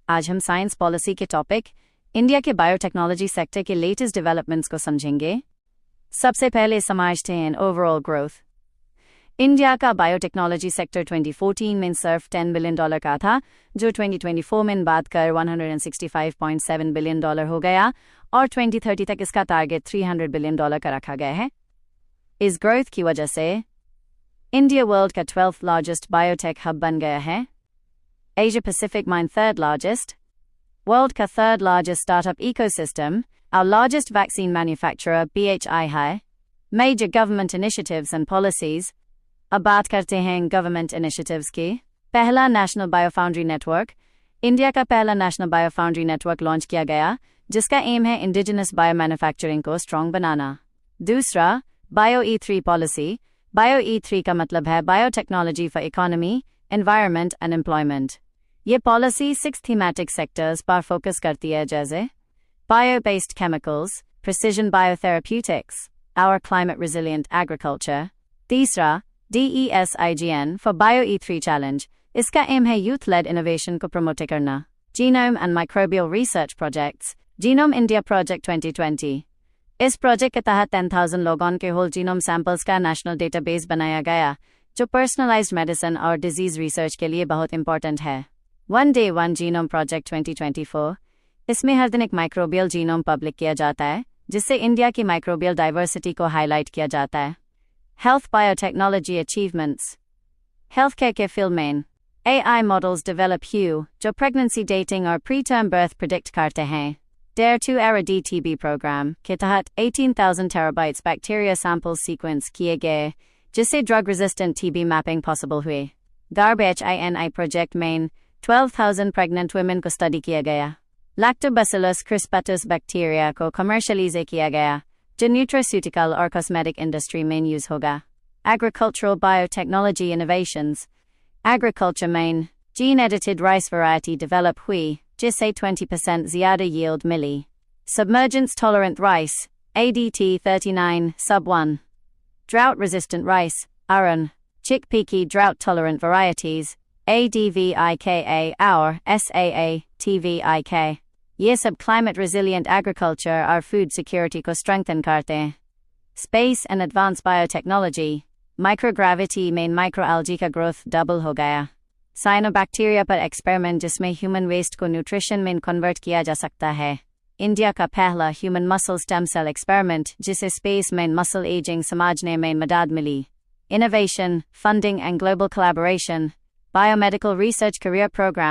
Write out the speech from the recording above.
आज हम science policy के टॉपिक इंडिया के बायोटेक्नोलॉजी सेक्टर के लेटेस्ट डेवलपमेंट्स को समझेंगे। सबसे पहले समझते हैं ओवरऑल ग्रोथ। इंडिया का बायोटेक्नोलॉजी सेक्टर 2014 में सिर्फ $10 बिलियन का था, जो 2024 में बात कर $165.7 बिलियन हो गया और 2030 तक इसका टारगेट $300 बिलियन का रखा गया है। इस ग्रोथ की वजह से इंडिया वर्ल्ड का 12th लार्जेस्ट बायोटेक हब बन गया है, एशिया पैसिफिक में 3rd लार्जेस्ट, वर्ल्ड का 3rd largest startup ecosystem, our largest vaccine manufacturer BHI है, major government initiatives and policies। अब बात करते हैं गवर्नमेंट इनिशिएटिव्स की। पहला नेशनल बायोफाउंड्री नेटवर्क। इंडिया का पहला नेशनल बायोफाउंड्री नेटवर्क लॉन्च किया गया, जिसका एम है इंडिजिनस बायो मैन्युफैक्चरिंग को स्ट्रॉन्ग बनाना। दूसरा, bio E3 policy. Bio E3 का मतलब है biotechnology for economy, environment and employment. ये पॉलिसी 6 थीमेटिक सेक्टर्स पर फोकस करती है, जैसे bio-based chemicals, precision biotherapeutics, our climate-resilient agriculture। तीसरा, DESIGN for Bio-E3 Challenge। इसका एम है यूथ-लेड इनोवेशन को प्रमोट करना। Genome and Microbial Research Projects, Genome India Project 2020। इस प्रोजेक्ट के तहत 10,000 लोगों के होल जीनोम सैंपल्स का नेशनल डेटाबेस बनाया गया, जो पर्सनलाइज्ड मेडिसिन और डिजीज रिसर्च के लिए बहुत इंपॉर्टेंट है। One Day One Genome Project 2024। इसमें हर दिन एक माइक्रोबियल जीनोम पब्लिक किया जाता है, जिससे इंडिया की माइक्रोबियल डाइवर्सिटी को हाईलाइट किया जाता है। Health biotechnology achievements. Health care के फील्ड में AI मॉडल्स डेवलप हुए, जो प्रेगनेंसी डेटिंग और प्री टर्म बर्थ प्रिडिक्ट करते हैं। Dare to Era DTB programme के तहत 18,000 टेराबाइट्स बैक्टीरिया सैंपल्स सीक्वेंस किए गए, जिससे drug resistant TB mapping possible हुए। GARB-HINI प्रोजेक्ट में 12,000 प्रेग्नेंट वुमेन को स्टडी किया गया। लैक्टोबैसिलस क्रिस्पेटस बैक्टीरिया को कमर्शलाइज किया गया, जो न्यूट्रास्यूटिकल और कॉस्मेटिक इंडस्ट्री में यूज होगा। Agricultural biotechnology innovations. एग्रीकल्चर में gene edited rice variety develop हुई, जिससे 20% ज़्यादा यील्ड मिली। Submergence tolerant rice ADT 39 sub 1। Drought resistant rice ARAN। Chickpea की ड्राउट टॉलरेंट वैरायटीज ADVIKA और SAA-TVIK। ये सब क्लाइमेट रिजिलियंट एग्रीकल्चर और फूड सिक्योरिटी को स्ट्रेंथन करते हैं। Space and advance biotechnology. Microgravity में माइक्रोएल्जी का ग्रोथ डबल हो गया। साइनोबैक्टीरिया पर एक्सपेरिमेंट, जिसमें ह्यूमन वेस्ट को न्यूट्रिशन में कन्वर्ट किया जा सकता है। इंडिया का पहला human muscle stem cell experiment, जिसे स्पेस में मसल एजिंग समझने में मदद मिली। Innovation, funding and global collaboration. Biomedical research career programme.